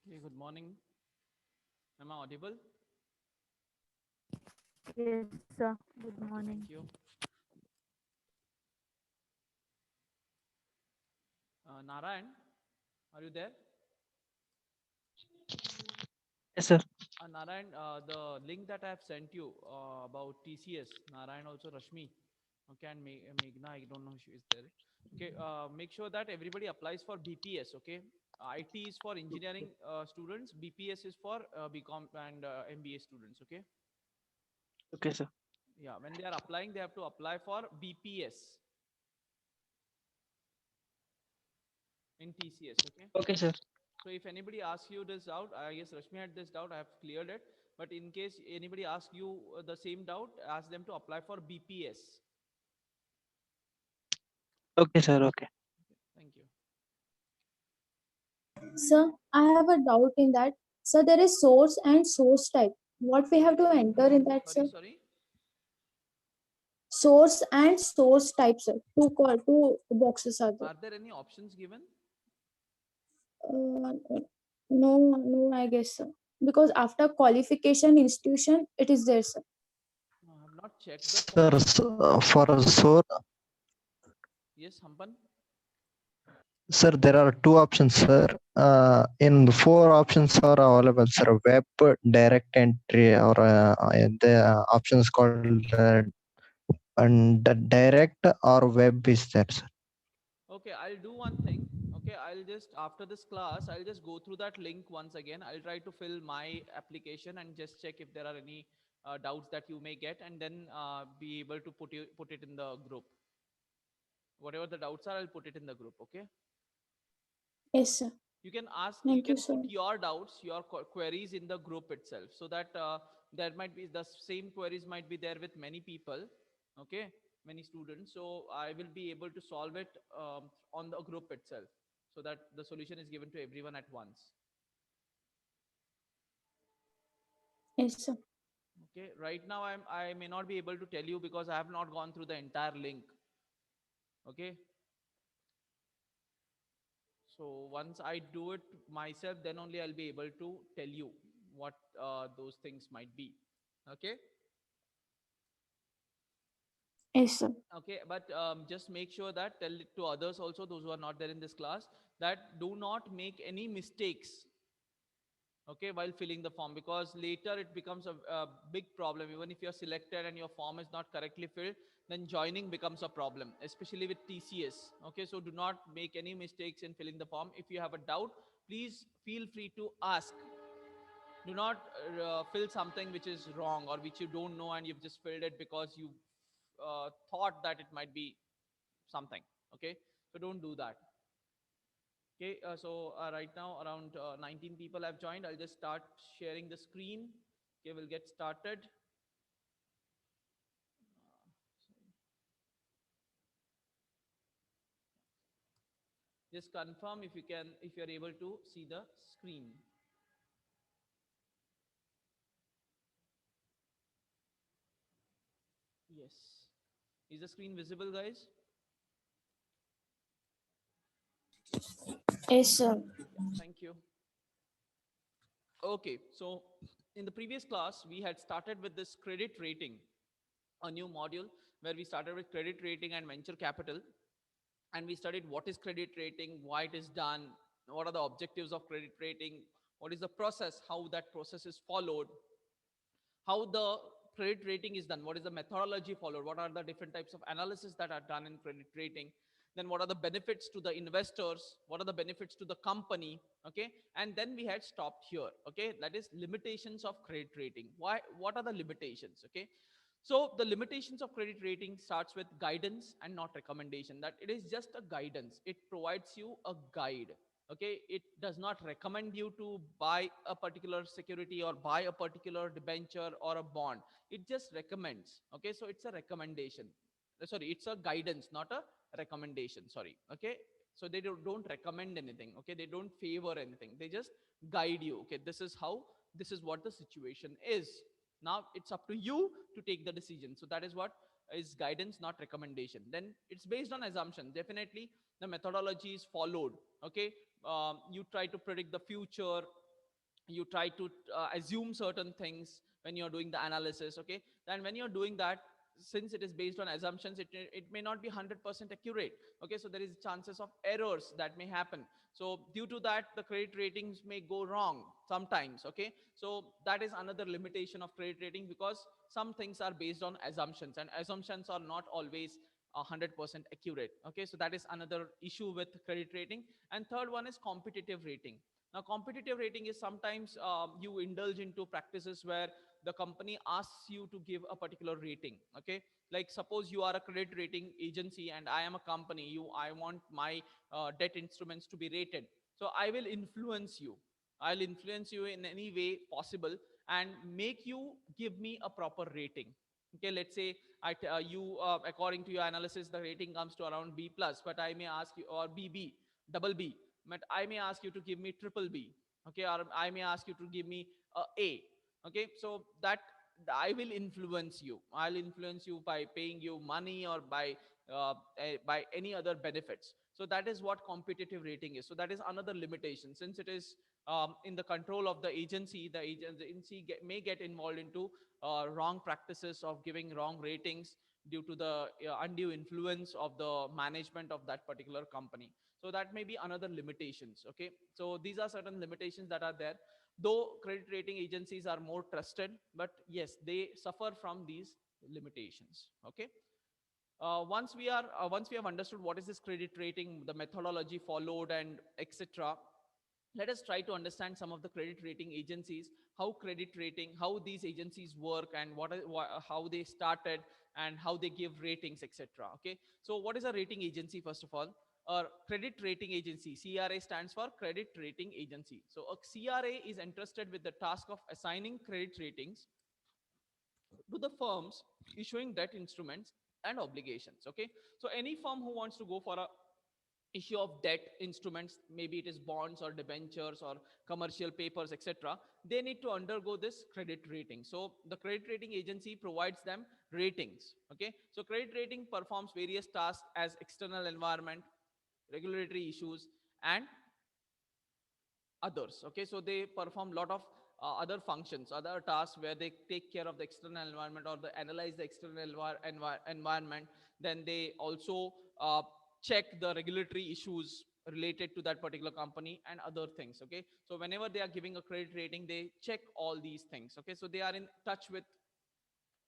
Okay, good morning. Am I audible? Yes, sir. Good Okay, morning. thank you. Narayan, are you there? Yes, sir. Narayan, the link that I have sent you about TCS, Narayan also Rashmi, okay, and Meghna, I don't know if she is there. Okay, make sure that everybody applies for BPS, okay? IT is for engineering students, BPS is for BCom and MBA students, okay? Okay, sir. Yeah, when they are applying, they have to apply for BPS in TCS, okay? Okay, sir. So if anybody asks you this doubt, I guess Rashmi had this doubt, I have cleared it. But in case anybody asks you the same doubt, ask them to apply for BPS. Okay, sir. Okay. Thank you. Sir, I have a doubt in that. So there is source and source type. What we have to enter in that, Sorry, sir? sorry. Source and source type, sir. Two boxes are there. Are there any options given? Uh, no, I guess, sir. Because after qualification institution, it is there, sir. No, I have not checked the Sir, form. for a source, Yes, Hampan. sir, there are two options, sir. In the four options are available, sir. Web, direct entry, or the options called and the direct or web is there, sir. Okay, I'll do one thing. Okay, I'll just, after this class, I'll just go through that link once again. I'll try to fill my application and just check if there are any doubts that you may get, and then be able to put it in the group. Whatever the doubts are, I'll put it in the group. Okay. Yes, sir. You can ask, you Thank you, can put sir. your doubts, your queries in the group itself, so that there might be the same queries might be there with many people. Okay, many students, so I will be able to solve it on the group itself, so that the solution is given to everyone at once. Yes, sir. Okay, right now I may not be able to tell you because I have not gone through the entire link. Okay, so once I do it myself, then only I'll be able to tell you what those things might be. Okay. Yes, sir. Okay, but just make sure that tell it to others also, those who are not there in this class, that do not make any mistakes, okay, while filling the form, because later it becomes a big problem. Even if you're selected and your form is not correctly filled, then joining becomes a problem, especially with TCS. Okay, so do not make any mistakes in filling the form. If you have a doubt, please feel free to ask. Do not fill something which is wrong or which you don't know and you've just filled it because you thought that it might be something. Okay, so don't do that. Okay, so right now around 19 people have joined. I'll just start sharing the screen. Okay, we'll get started. Just confirm if you can, if you're able to see the screen. Yes, is the screen visible, guys? Yes, sir. Yeah, thank you. Okay, so in the previous class we had started with this credit rating, a new module where we started with credit rating and venture capital, and we studied what is credit rating, why it is done, what are the objectives of credit rating, what is the process, how that process is followed, how the credit rating is done, what is the methodology followed, what are the different types of analysis that are done in credit rating, then what are the benefits to the investors, what are the benefits to the company. Okay, and then we had stopped here. Okay, that is limitations of credit rating. Why, what are the limitations? Okay, so the limitations of credit rating starts with guidance and not recommendation, that it is just a guidance, it provides you a guide. Okay, it does not recommend you to buy a particular security or buy a particular debenture or a bond. It just recommends. Okay, so it's a recommendation. Sorry, it's a guidance, not a recommendation. Sorry. Okay, so they don't recommend anything. Okay, they don't favor anything, they just guide you. Okay, this is how, this is what the situation is. Now it's up to you to take the decision. So that is what is guidance, not recommendation. Then it's based on assumption. Definitely the methodology is followed. Okay, you try to predict the future, you try to assume certain things when you're doing the analysis. Okay, then when you're doing that, since it is based on assumptions, it may not be 100% accurate. Okay, so there is chances of errors that may happen. So due to that, the credit ratings may go wrong sometimes. Okay, so that is another limitation of credit rating, because some things are based on assumptions, and assumptions are not always 100% accurate. Okay, so that is another issue with credit rating. And third one is competitive rating. Now, competitive rating is sometimes you indulge into practices where the company asks you to give a particular rating. Okay, like suppose you are a credit rating agency and I am a company. I want my debt instruments to be rated. So I will influence you. I'll influence you in any way possible and make you give me a proper rating. Okay, let's say according to your analysis, the rating comes to around B plus, but I may ask you, or BB, double B, but I may ask you to give me triple B. Okay, or I may ask you to give me A. Okay, so that I will influence you. I'll influence you by paying you money, or by any other benefits. So that is what competitive rating is. So that is another limitation. Since it is in the control of the agency, the agency may get involved into wrong practices of giving wrong ratings due to the undue influence of the management of that particular company. So that may be another limitations. Okay, so these are certain limitations that are there, though credit rating agencies are more trusted, but yes, they suffer from these limitations. Okay, once we have understood what is this credit rating, the methodology followed, and etc., let us try to understand some of the credit rating agencies, how credit rating, how these agencies work, and how they started, and how they give ratings, etc. Okay, so what is a rating agency? First of all, a credit rating agency, CRA, stands for credit rating agency. So a CRA is entrusted with the task of assigning credit ratings to the firms issuing debt instruments and obligations. Okay, so any firm who wants to go for a issue of debt instruments, maybe it is bonds or debentures or commercial papers, etc., they need to undergo this credit rating. So the credit rating agency provides them ratings. Okay, so credit rating performs various tasks as external environment, regulatory issues, and others. Okay, so they perform a lot of other functions, other tasks, where they take care of the external environment, or they analyze the external environment. Then they also check the regulatory issues related to that particular company and other things. Okay, so whenever they are giving a credit rating, they check all these things. Okay, so they are in touch with,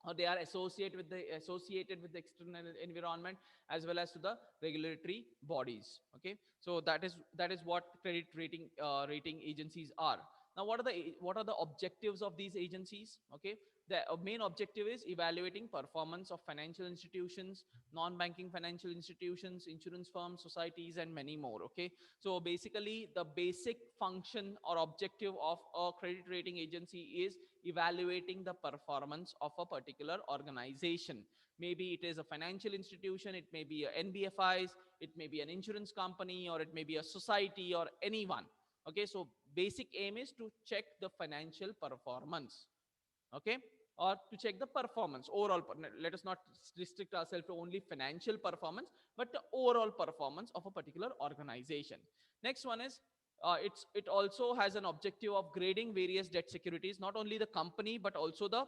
or they are associated with the external environment, as well as to the regulatory bodies. Okay, so that is what credit rating agencies are. Now, what are the objectives of these agencies? Okay, the main objective is evaluating performance of financial institutions, non-banking financial institutions, insurance firms, societies, and many more. Okay, so basically the basic function or objective of a credit rating agency is evaluating the performance of a particular organization. Maybe it is a financial institution, it may be a NBFIs, it may be an insurance company, or it may be a society, or anyone. Okay, so basic aim is to check the financial performance. Okay, or to check the performance overall. Let us not restrict ourselves to only financial performance, but the overall performance of a particular organization. Next one is it also has an objective of grading various debt securities, not only the company but also the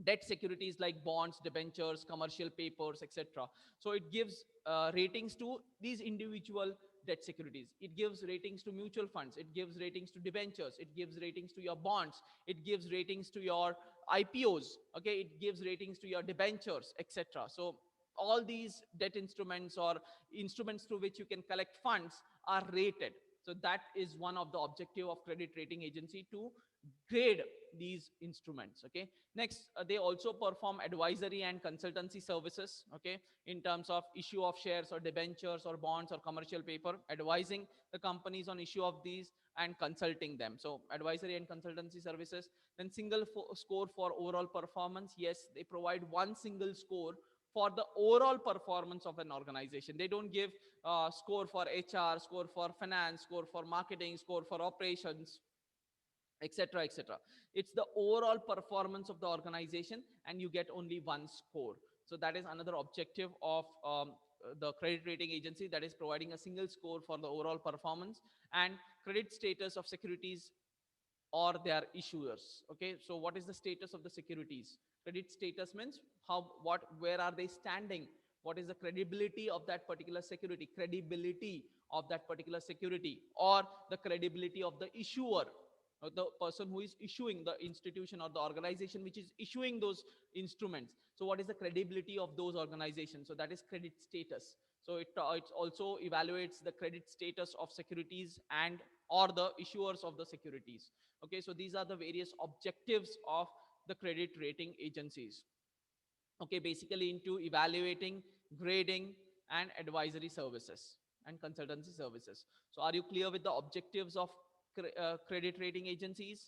debt securities like bonds, debentures, commercial papers, etc. So it gives ratings to these individual debt securities. It gives ratings to mutual funds. It gives ratings to debentures. It gives ratings to your bonds. It gives ratings to your IPOs. Okay, it gives ratings to your debentures, etc. So all these debt instruments, or instruments through which you can collect funds, are rated. So that is one of the objective of credit rating agency, to grade these instruments. Okay, next, they also perform advisory and consultancy services. Okay, in terms of issue of shares or debentures or bonds or commercial paper, advising the companies on issue of these and consulting them. So advisory and consultancy services. Then single score for overall performance. Yes, they provide one single score for the overall performance of an organization. They don't give score for HR, score for finance, score for marketing, score for operations, etc., etc. It's the overall performance of the organization, and you get only one score. So that is another objective of the credit rating agency, that is providing a single score for the overall performance and credit status of securities or their issuers. Okay, so what is the status of the securities? Credit status means how, what, where are they standing? What is the credibility of that particular security? Credibility of that particular security, or the credibility of the issuer, or the person who is issuing, the institution or the organization which is issuing those instruments. So what is the credibility of those organizations? So that is credit status. So it also evaluates the credit status of securities and or the issuers of the securities. Okay, so these are the various objectives of the credit rating agencies. Okay, basically into evaluating, grading, and advisory services and consultancy services. So are you clear with the objectives of credit rating agencies?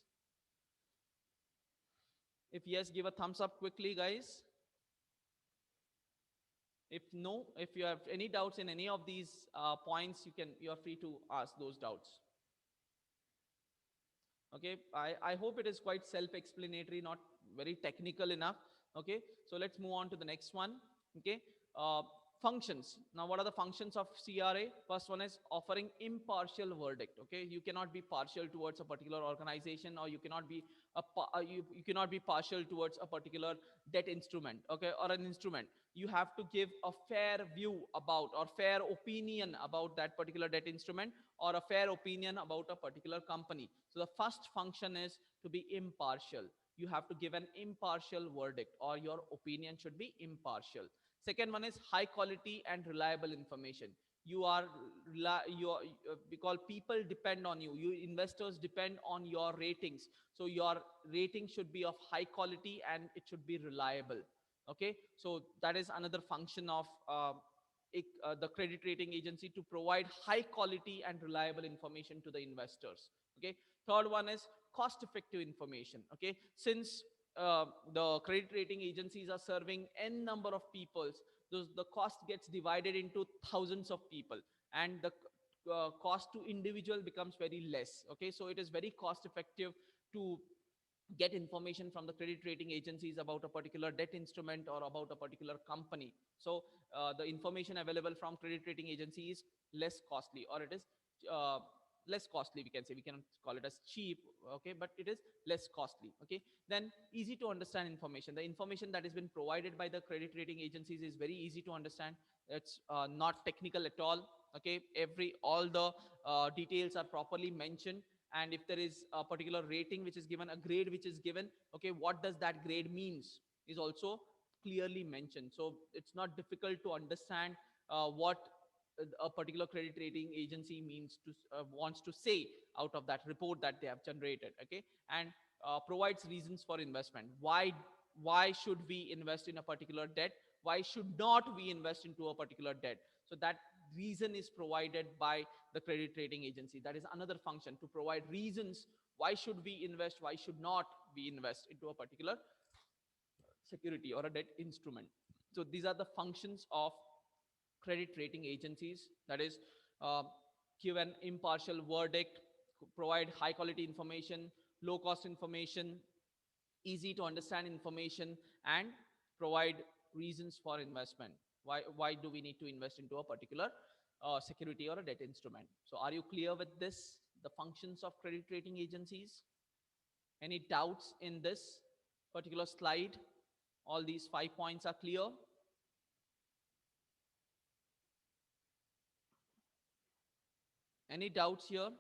If yes, give a thumbs up quickly, guys. If no, if you have any doubts in any of these points, you are free to ask those doubts. Okay, I hope it is quite self-explanatory, not very technical enough. Okay, so let's move on to the next one. Okay, uh, functions. Now what are the functions of CRA? First one is offering impartial verdict. Okay, you cannot be partial towards a particular organization, or you cannot be you cannot be partial towards a particular debt instrument, okay, or an instrument. You have to give a fair view about, or fair opinion about that particular debt instrument, or a fair opinion about a particular company. So the first function is to be impartial. You have to give an impartial verdict, or your opinion should be impartial. Second one is high quality and reliable information. You are because people depend on you. You investors depend on your ratings. So your rating should be of high quality and it should be reliable. Okay, so that is another function of the credit rating agency, to provide high quality and reliable information to the investors. Okay, third one is cost effective information. Okay, since the credit rating agencies are serving n number of peoples, the cost gets divided into thousands of people, and the cost to individual becomes very less. Okay, so it is very cost effective to get information from the credit rating agencies about a particular debt instrument or about a particular company. So the information available from credit rating agency is less costly, or it is uh, less costly, we can say. We cannot call it as cheap, okay, but it is less costly. Okay, then easy to understand information. The information that has been provided by the credit rating agencies is very easy to understand. It's not technical at all. Okay, all the details are properly mentioned, and if there is a particular rating which is given, a grade which is given, okay, what does that grade means is also clearly mentioned. So it's not difficult to understand what a particular credit rating agency means to wants to say out of that report that they have generated. Okay, and provides reasons for investment. Why should we invest in a particular debt? Why should not we invest into a particular debt? So that reason is provided by the credit rating agency. That is another function, to provide reasons why should we invest, why should not we invest into a particular security or a debt instrument. So these are the functions of credit rating agencies. That is, uh, give an impartial verdict, provide high quality information, low cost information, easy to understand information, and provide reasons for investment. Why do we need to invest into a particular security or a debt instrument? So are you clear with this, the functions of credit rating agencies? Any doubts in this particular slide? All these 5 points are clear? Any doubts here?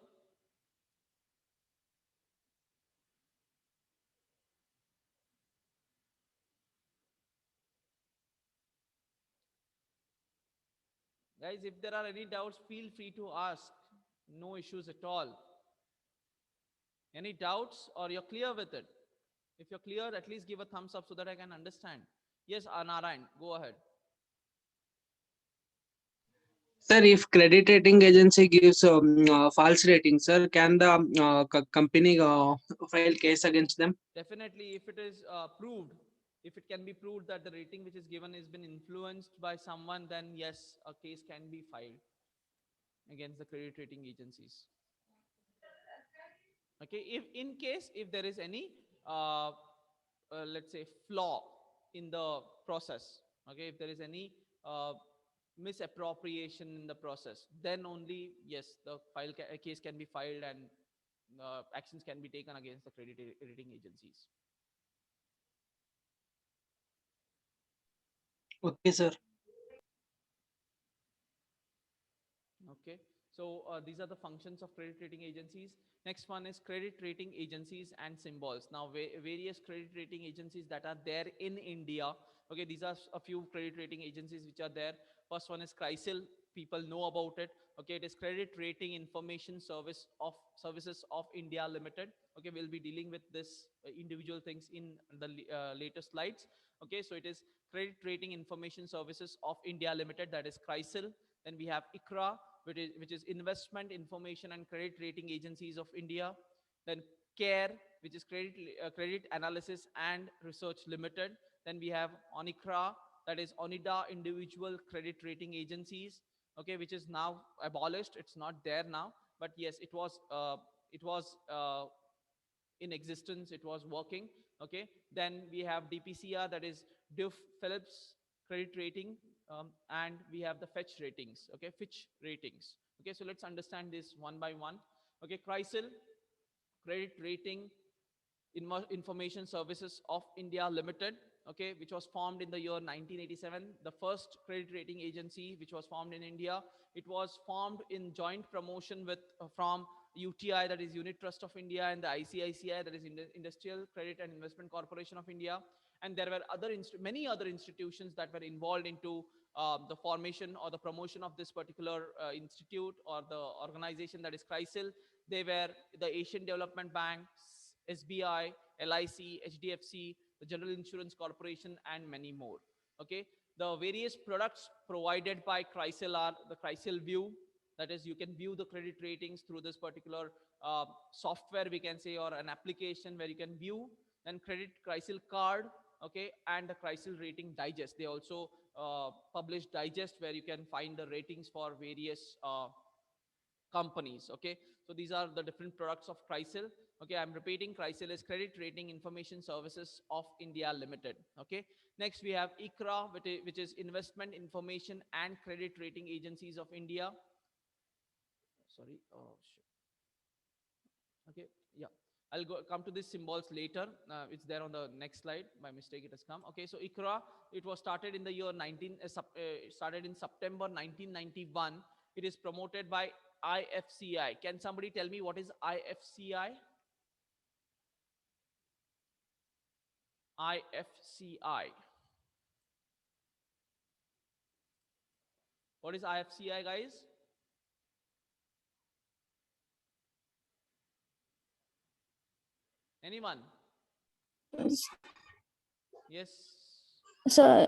Guys, if there are any doubts, feel free to ask. No issues at all. Any doubts, or you're clear with it? If you're clear, at least give a thumbs up so that I can understand. Yes, Narayan, go ahead. Sir, if credit rating agency gives false rating, sir, can the company file case against them? Definitely, if it is proved, if it can be proved that the rating which is given has been influenced by someone, then yes, a case can be filed against the credit rating agencies. Okay, if in case if there is any let's say flaw in the process, okay, if there is any uh, misappropriation in the process, then only yes, the case can be filed and actions can be taken against the credit rating agencies. Okay, sir. Okay, so these are the functions of credit rating agencies. Next one is credit rating agencies and symbols. Now, various credit rating agencies that are there in India. Okay, these are a few credit rating agencies which are there. First one is CRISIL. People know about it. Okay, it is Credit Rating Information Services of India Limited. Okay, we'll be dealing with this individual things in the later slides. Okay, so it is Credit Rating Information Services of India Limited, that is CRISIL. Then we have ICRA, which is Investment Information and Credit Rating Agencies of India. Then CARE, which is Credit Analysis and Research Limited. Then we have ONICRA, that is ONIDA Individual Credit Rating Agencies. Okay, which is now abolished. It's not there now, but yes, it was in existence. It was working. Okay, then we have DPCR, that is Duff Phillips Credit Rating, and we have the Fitch ratings. Okay, Fitch ratings. Okay, so let's understand this one by one. Okay, CRISIL, Credit Rating Information Services of India Limited. Okay, which was formed in the year 1987, the first credit rating agency which was formed in India. It was formed in joint promotion with from UTI, that is Unit Trust of India, and the ICICI, that is Industrial Credit and Investment Corporation of India. And there were many other institutions that were involved into the formation or the promotion of this particular institute or the organization, that is CRISIL. They were the Asian Development Bank, SBI, LIC, HDFC, the General Insurance Corporation, and many more. Okay, the various products provided by CRISIL are the CRISIL View, that is, you can view the credit ratings through this particular software, we can say, or an application where you can view. Then Credit CRISIL Card, okay, and the CRISIL Rating Digest. They also publish digest where you can find the ratings for various companies. Okay, so these are the different products of CRISIL. Okay, I'm repeating, CRISIL is Credit Rating Information Services of India Limited. Okay, next we have ICRA, which is Investment Information and Credit Rating Agencies of India. Sorry, oh shit. Okay, yeah, I'll come to these symbols later. It's there on the next slide. By mistake, it has come. Okay, so ICRA, it was started in the year started in September 1991. It is promoted by IFCI. Can somebody tell me what is IFCI? IFCI. What is IFCI, guys? Anyone? Yes. So,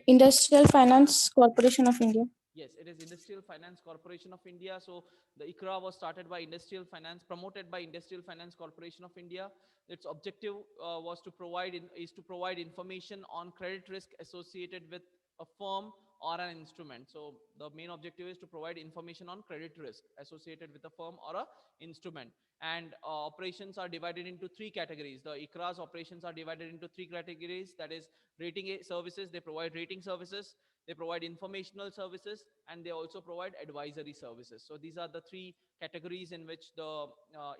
Industrial Finance Corporation of India. Yes, it is Industrial Finance Corporation of India. So the ICRA was started by Industrial Finance, promoted by Industrial Finance Corporation of India. Its objective was to provide information on credit risk associated with a firm or an instrument. So the main objective is to provide information on credit risk associated with a firm or a instrument. And operations are divided into three categories. The ICRA's operations are divided into three categories. That is rating services. They provide rating services. They provide informational services, and they also provide advisory services. So these are the three categories in which the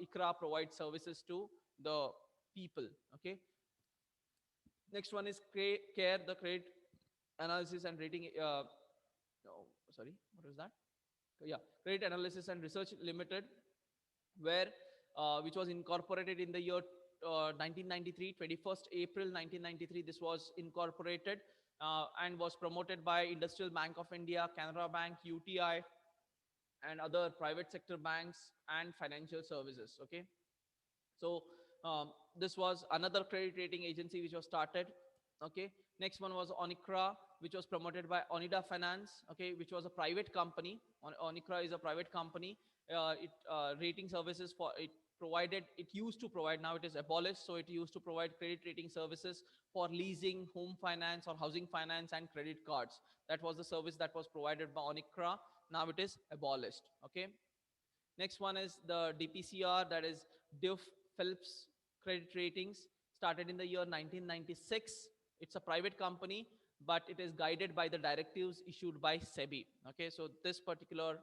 ICRA provides services to the people. Okay. Next one is CARE, the Credit Analysis and Rating. No, sorry, what is that? Yeah, Credit Analysis and Research Limited, where which was incorporated in the year 1993, 21st April 1993. This was incorporated and was promoted by Industrial Bank of India, Canara Bank, UTI, and other private sector banks and financial services. Okay, so this was another credit rating agency which was started. Okay, next one was ONICRA, which was promoted by Onida Finance. Okay, which was a private company. ONICRA is a private company. It rating services for it provided. It used to provide. Now it is abolished. So it used to provide credit rating services for leasing, home finance, or housing finance, and credit cards. That was the service that was provided by ONICRA. Now it is abolished. Okay. Next one is the DPCR, that is Duff Phillips Credit Ratings, started in the year 1996. It's a private company, but it is guided by the directives issued by SEBI. Okay, so this particular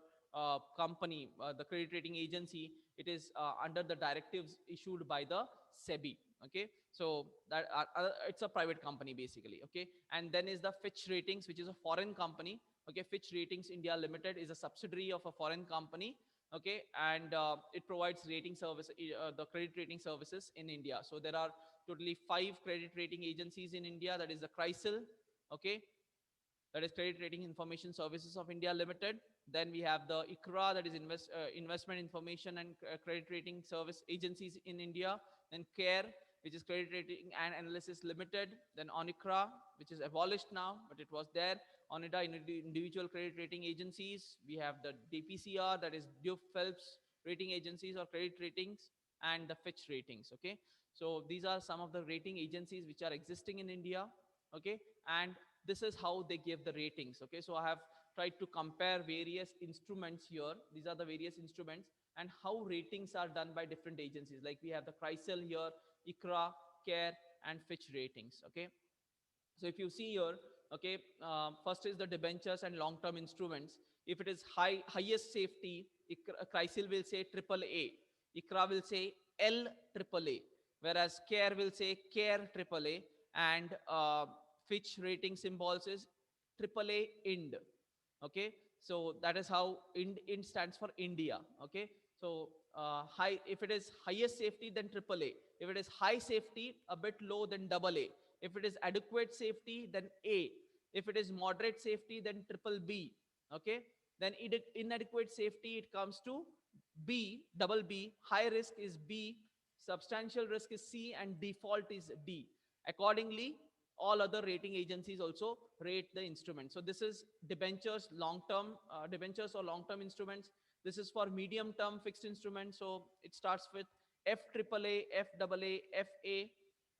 company, the credit rating agency, it is under the directives issued by the SEBI. Okay, so that it's a private company basically. Okay, and then is the Fitch Ratings, which is a foreign company. Okay, Fitch Ratings India Limited is a subsidiary of a foreign company. Okay, and it provides rating service, the credit rating services in India. So there are totally 5 credit rating agencies in India. That is the CRISIL. Okay, that is Credit Rating Information Services of India Limited. Then we have the ICRA, that is Investment Information and Credit Rating Service Agencies in India. Then CARE, which is Credit Rating and Analysis Limited. Then ONICRA, which is abolished now, but it was there. ONIDA, Individual Credit Rating Agencies. We have the DPCR, that is Duke Phelps Rating Agencies or Credit Ratings, and the Fitch Ratings. Okay, so these are some of the rating agencies which are existing in India. Okay, and this is how they give the ratings. Okay, so I have tried to compare various instruments here. These are the various instruments and how ratings are done by different agencies. Like we have the CRISIL here, ICRA, CARE, and Fitch Ratings. Okay, so if you see here, okay, first is the debentures and long-term instruments. If it is highest safety, CRISIL will say triple A, ICRA will say L triple A, whereas CARE will say CARE triple A, and Fitch rating symbols is triple A IND. Okay, so that is how IND stands for India. Okay, so high, if it is highest safety, then triple A. If it is high safety, a bit low, then double A. If it is adequate safety, then A. If it is moderate safety, then triple B. Okay, then inadequate safety, it comes to B, double B. High risk is B, substantial risk is C, and default is D. Accordingly, all other rating agencies also rate the instrument. So this is debentures, long-term debentures or long-term instruments. This is for medium-term fixed instruments. So it starts with FAAA, FAA, FA,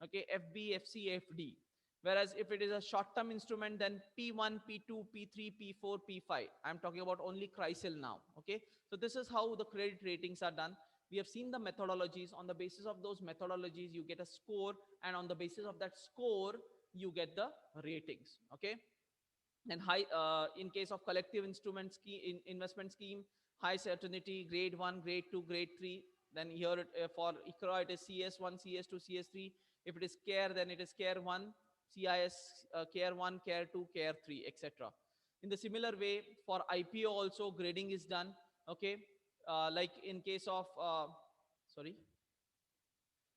okay, FB, FC, FD. Whereas if it is a short-term instrument, then P1, P2, P3, P4, P5. I'm talking about only CRISIL now. Okay, so this is how the credit ratings are done. We have seen the methodologies. On the basis of those methodologies, you get a score, and on the basis of that score, you get the ratings. Okay, and high in case of collective instrument scheme, investment scheme, high certainty, grade 1, grade 2, grade 3. Then here for ICRA it is CS1, CS2, CS3. If it is CARE, then it is CARE 1, CIS, CARE 1, CARE 2, CARE 3, etc. In the similar way, for IPO also grading is done. Okay, like in case of sorry,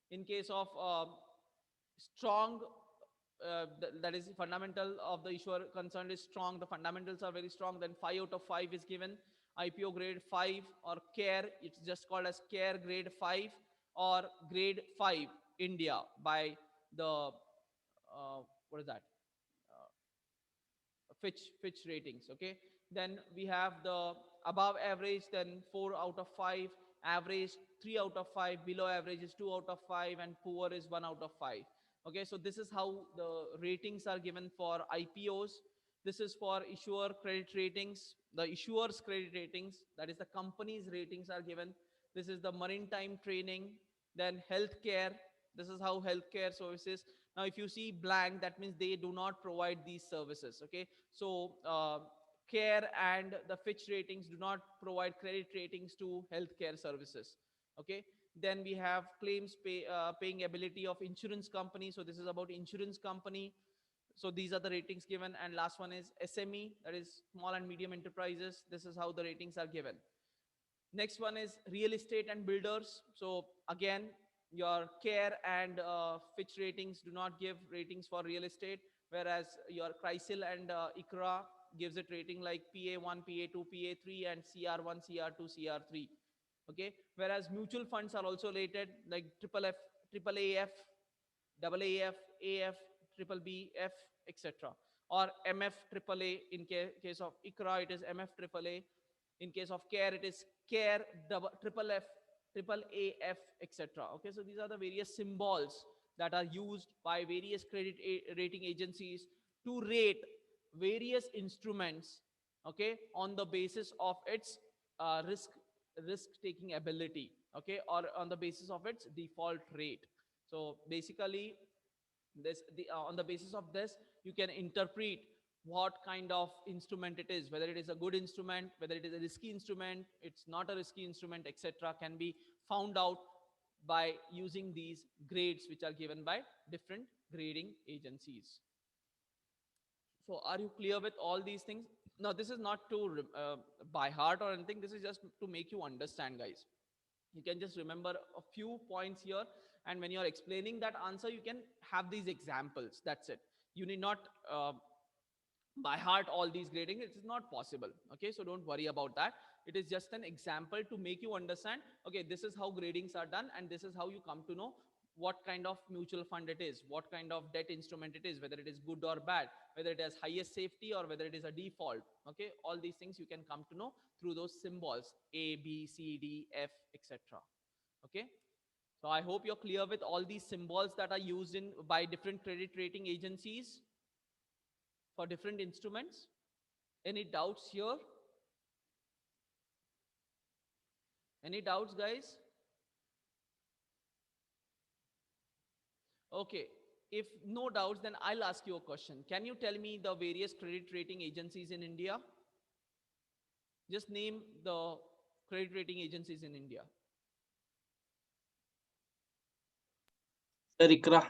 in case of strong, that is fundamental of the issuer concerned is strong, the fundamentals are very strong, then 5 out of 5 is given. IPO grade 5 or CARE, it's just called as CARE grade 5 or grade 5 India by the what is that, Fitch ratings. Okay, then we have the above average, then 4 out of 5, average 3 out of 5, below average is 2 out of 5, and poor is 1 out of 5. Okay, so this is how the ratings are given for IPOs. This is for issuer credit ratings, the issuer's credit ratings, that is the company's ratings are given. This is the maritime training, then healthcare. This is how healthcare services. Now if you see blank, that means they do not provide these services. Okay, so CARE and the Fitch ratings do not provide credit ratings to healthcare services. Okay, then we have claims paying ability of insurance company. So this is about insurance company. So these are the ratings given. And last one is SME, that is small and medium enterprises. This is how the ratings are given. Next one is real estate and builders. So again, your CARE and Fitch ratings do not give ratings for real estate, whereas your CRISIL and ICRA gives it rating like PA1, PA2, PA3, and CR1, CR2, CR3. Okay, whereas mutual funds are also rated like triple F, triple AF, double AF, AF, triple B, F, etc. Or MF, triple A. In case of ICRA, it is MF, triple A. In case of CARE, it is CARE, triple F, triple AF, etc. Okay, so these are the various symbols that are used by various credit rating agencies to rate various instruments. Okay, on the basis of its risk taking ability. Okay, or on the basis of its default rate. So basically, this on the basis of this, you can interpret what kind of instrument it is, whether it is a good instrument, whether it is a risky instrument, it's not a risky instrument, etc., can be found out by using these grades which are given by different grading agencies. So are you clear with all these things? Now this is not to by heart or anything, this is just to make you understand, guys. You can just remember a few points here, and when you're explaining that answer, you can have these examples. That's it. You need not by heart all these grading. It is not possible. Okay, so don't worry about that. It is just an example to make you understand, okay, this is how gradings are done, and this is how you come to know what kind of mutual fund it is, what kind of debt instrument it is, whether it is good or bad, whether it has highest safety or whether it is a default. Okay, all these things you can come to know through those symbols, A, B, C, D, F, etc. Okay, so I hope you're clear with all these symbols that are used in by different credit rating agencies for different instruments. Any doubts here? Any doubts, guys? Okay. If no doubts, then I'll ask you a question. Can you tell me the various credit rating agencies in India? Just name the credit rating agencies in India. Sir, ICRA.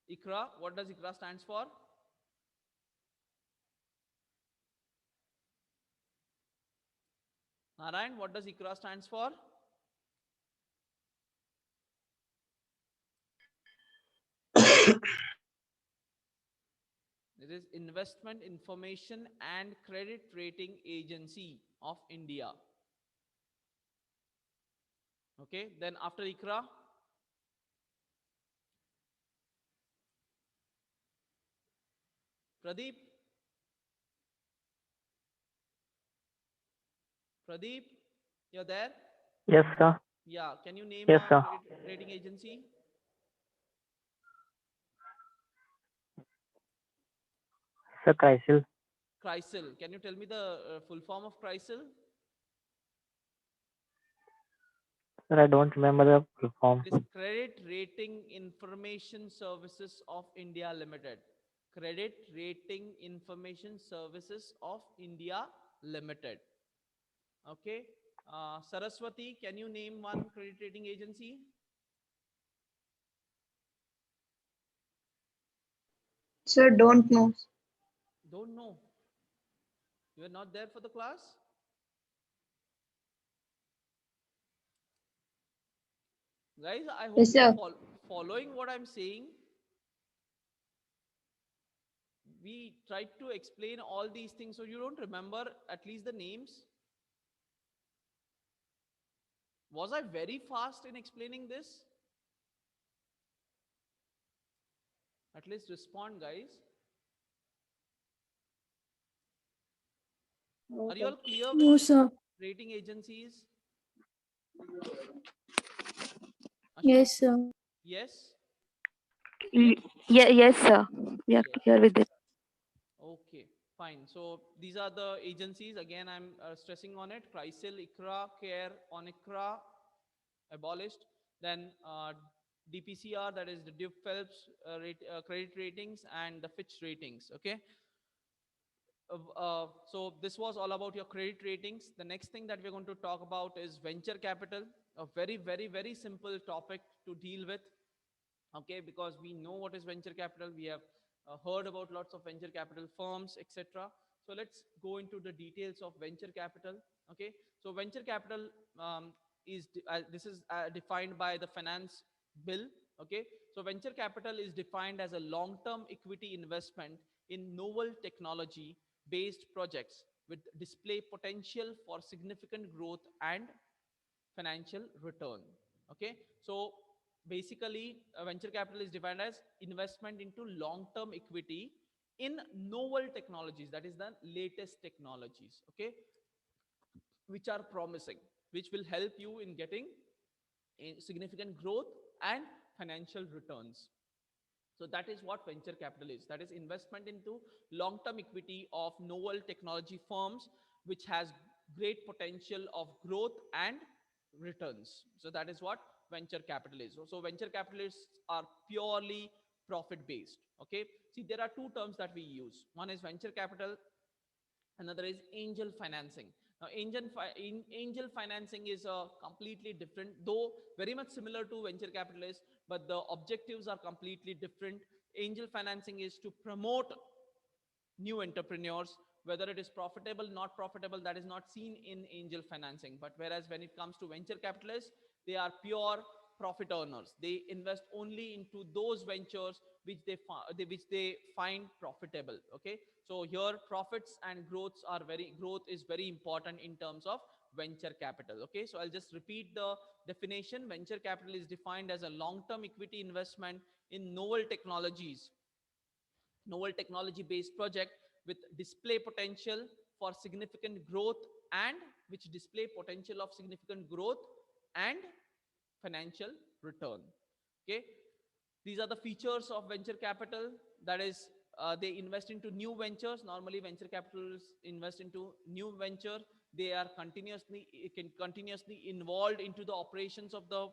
ICRA, what does ICRA stands for? Narayan, what does ICRA stands for? It is Investment Information and Credit Rating Agency of India. Okay, then after ICRA, Pradeep. Pradeep, you're there? Yes, sir. Yeah, can you name Yes, a sir. credit rating agency? Sir, Chrysler. CRISIL. Can you tell me the full form of CRISIL? Sir, I don't remember the full form. It is Credit Rating Information Services of India Limited. Credit Rating Information Services of India Limited. Okay. Saraswati, can you name one credit rating agency? Sir, don't know. Don't know. You are not there for the class? Guys, I hope Yes, you are sir. following what I'm saying. We tried to explain all these things, so you don't remember at least the names. Was I very fast in explaining this? At least respond, guys. Are you all clear with No, sir. rating agencies? Ashok? Yes, sir. Yes? Yes, sir. We are Yes. clear with it. Okay, fine. So these are the agencies. Again, I'm stressing on it. CRISIL, ICRA, CARE, ONICRA, abolished. Then DPCR, that is the Duke Phelps credit ratings, and the Fitch ratings. Okay. So this was all about your credit ratings. The next thing that we're going to talk about is venture capital, a very, very, very simple topic to deal with. Okay, because we know what is venture capital. We have heard about lots of venture capital firms, etc. So let's go into the details of venture capital. Okay, so venture capital this is defined by the finance bill. Okay, so venture capital is defined as a long-term equity investment in novel technology based projects with display potential for significant growth and financial return. Okay, so basically venture capital is defined as investment into long term equity in novel technologies, that is the latest technologies, okay, which are promising, which will help you in getting a significant growth and financial returns. So that is what venture capital is. That is investment into long-term equity of novel technology firms which has great potential of growth and returns. So that is what venture capital is. So venture capitalists are purely profit based. Okay, see, there are two terms that we use. One is venture capital, another is angel financing. Now angel financing is a completely different, though very much similar to venture capitalists, but the objectives are completely different. Angel financing is to promote new entrepreneurs, whether it is profitable not profitable, that is not seen in angel financing. But whereas when it comes to venture capitalists, they are pure profit earners. They invest only into those ventures which which they find profitable. Okay, so here profits and growth is very important in terms of venture capital. Okay, so I'll just repeat the definition. Venture capital is defined as a long term equity investment in novel technology based project with display potential for significant growth and which display potential of significant growth and financial return. Okay, these are the features of venture capital. That is, they invest into new ventures. Normally venture capitalists invest into new venture. They are continuously involved into the operations of the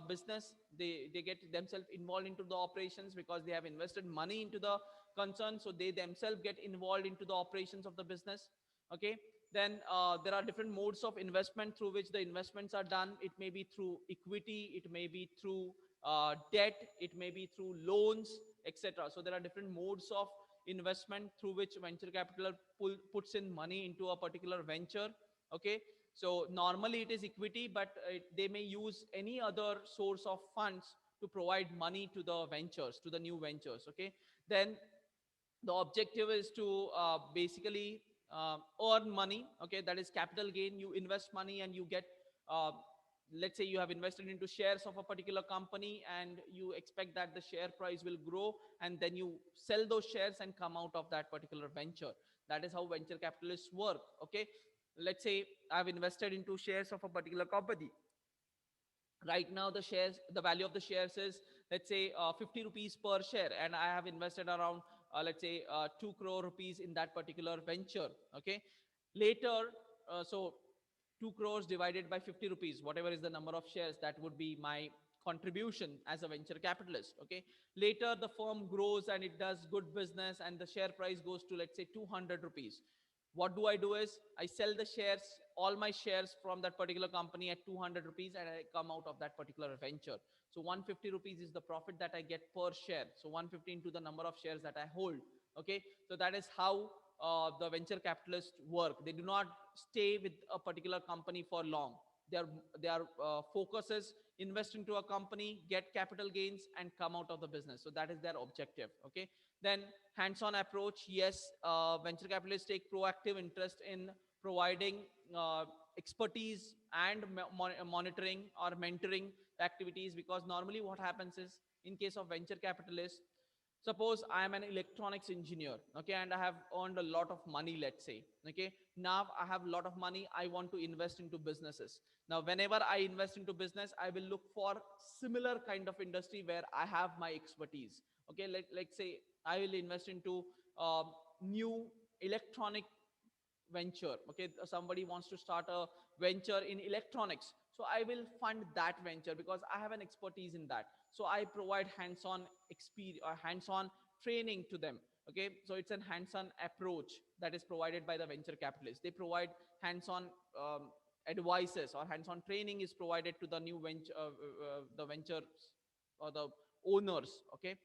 business. They get themselves involved into the operations because they have invested money into the concern, so they themselves get involved into the operations of the business. Okay, then there are different modes of investment through which the investments are done. It may be through equity, it may be through debt, it may be through loans, etc. So there are different modes of investment through which venture capital puts in money into a particular venture. Okay, so normally it is equity, but they may use any other source of funds to provide money to the ventures, to the new ventures. Okay, then the objective is to basically earn money. Okay, that is capital gain. You invest money and you get, uh, let's say you have invested into shares of a particular company and you expect that the share price will grow, and then you sell those shares and come out of that particular venture. That is how venture capitalists work. Okay, let's say I've invested into shares of a particular company. Right now the value of the shares is, let's say, 50 rupees per share, and I have invested around, let's say, 2 crore rupees in that particular venture. Okay, later, so 2 crores divided by 50 rupees, whatever is the number of shares, that would be my contribution as a venture capitalist. Okay, later the firm grows and it does good business and the share price goes to, let's say, 200 rupees. What do I do is I sell the shares, all my shares from that particular company at 200 rupees, and I come out of that particular venture. So 150 rupees is the profit that I get per share. So 150 into the number of shares that I hold. Okay, so that is how the venture capitalists work. They do not stay with a particular company for long. Their focus is invest into a company, get capital gains, and come out of the business. So that is their objective. Okay, then hands-on approach. Yes, venture capitalists take proactive interest in providing expertise and monitoring or mentoring activities, because normally what happens is, in case of venture capitalists, suppose I am an electronics engineer. Okay, and I have earned a lot of money, let's say. Okay, now I have a lot of money, I want to invest into businesses. Now whenever I invest into business, I will look for similar kind of industry where I have my expertise. Okay, let's say I will invest into new electronic venture. Okay, somebody wants to start a venture in electronics, so I will fund that venture because I have an expertise in that. So I provide hands-on experience or hands-on training to them. Okay, so it's a hands-on approach that is provided by the venture capitalists. They provide hands-on advices, or hands-on training is provided to the new venture, the ventures or the owners. Okay,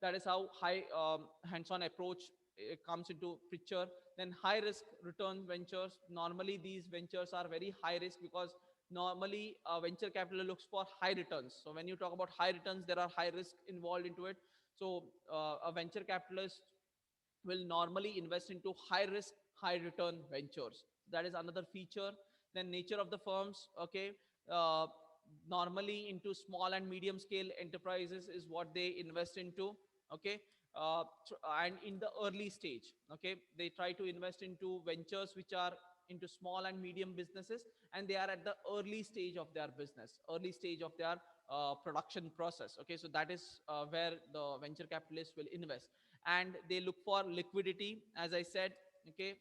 that is how high hands-on approach comes into picture. Then high risk return ventures. Normally these ventures are very high risk because normally venture capital looks for high returns. So when you talk about high returns, there are high risk involved into it. So a venture capitalist will normally invest into high risk, high return ventures. That is another feature. Then nature of the firms. Okay, uh, normally into small and medium scale enterprises is what they invest into. Okay, and in the early stage. Okay, they try to invest into ventures which are into small and medium businesses, and they are at the early stage of their business, early stage of their production process. Okay, so that is where the venture capitalists will invest, and they look for liquidity, as I said. Okay,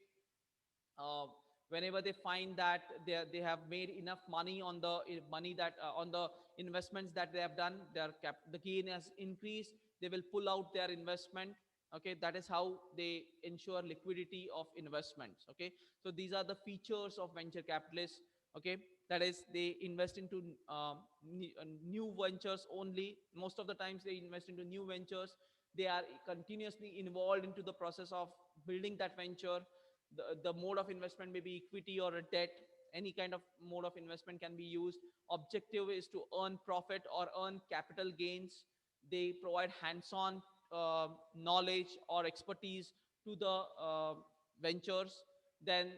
uh, whenever they find that they have made enough money on the money that on the investments that they have done, the gain has increased, they will pull out their investment. Okay, that is how they ensure liquidity of investments. Okay, so these are the features of venture capitalists. Okay, that is they invest into new ventures only. Most of the times they invest into new ventures. They are continuously involved into the process of building that venture. The mode of investment may be equity or a debt. Any kind of mode of investment can be used. Objective is to earn profit or earn capital gains. They provide hands-on knowledge or expertise to the ventures. Then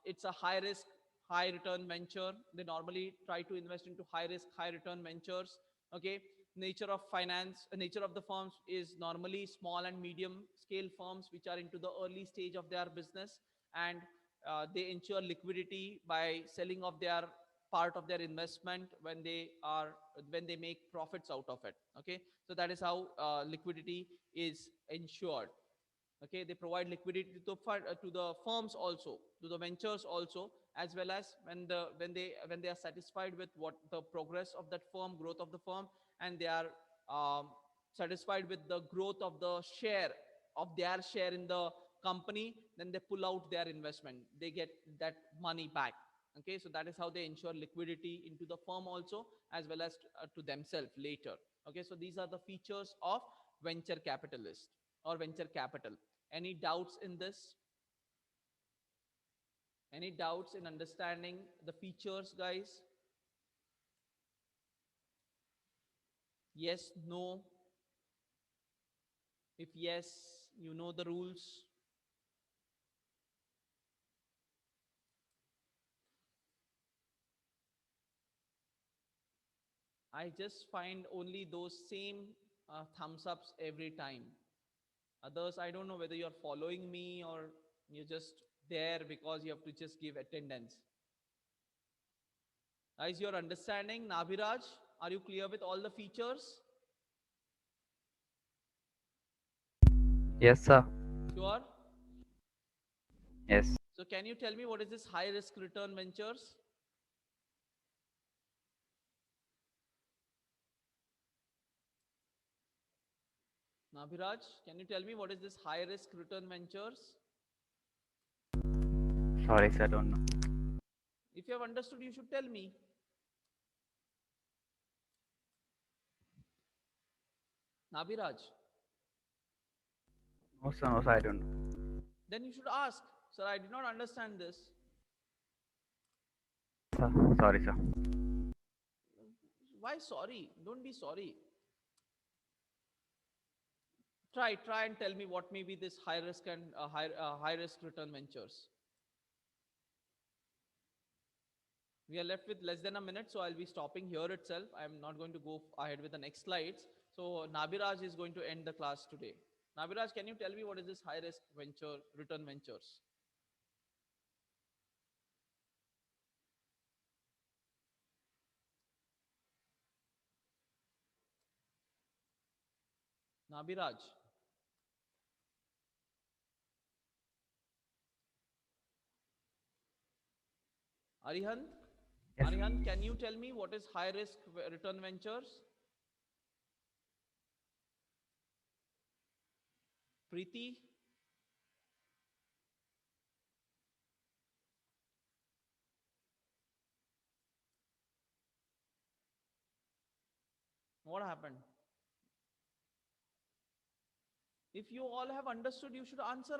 it's a high risk, high return venture. They normally try to invest into high risk, high return ventures. Okay, nature of finance, nature of the firms is normally small and medium scale firms which are into the early stage of their business, and they ensure liquidity by selling off their part of their investment when they make profits out of it. Okay, so that is how liquidity is ensured. Okay, they provide liquidity to the firms also, to the ventures also, as well as when they are satisfied with what the progress of that firm, growth of the firm, and they are um, satisfied with the growth of the share of their share in the company, then they pull out their investment, they get that money back. Okay, so that is how they ensure liquidity into the firm also, as well as to themselves later. Okay, so these are the features of venture capitalist or venture capital. Any doubts in this? Any doubts in understanding the features, guys? Yes, no? If yes, you know the rules. I just find only those same thumbs ups every time. Others, I don't know whether you're following me or you're just there because you have to just give attendance. Guys, you're understanding? Nabiraj, are you clear with all the features? Yes, sir. Sure. Yes. So can you tell me what is this high risk return ventures? Nabiraj, can you tell me what is this high risk return ventures? Sorry, sir. Don't know. If you have understood, you should tell me. Nabiraj, No, sir. No, sir. I don't know. then you should ask, sir, I did not understand this. Sir. Sorry, sir. Why sorry? Don't be sorry. Try and tell me what may be this high risk and high risk return ventures. We are left with less than a minute, so I'll be stopping here itself. I'm not going to go ahead with the next slides. So Nabiraj is going to end the class today. Nabiraj, can you tell me what is this high risk venture return ventures? Nabiraj, Arihant, Yes. Arihant, can you tell me what is high risk return ventures? Preeti, what happened? If you all have understood, you should answer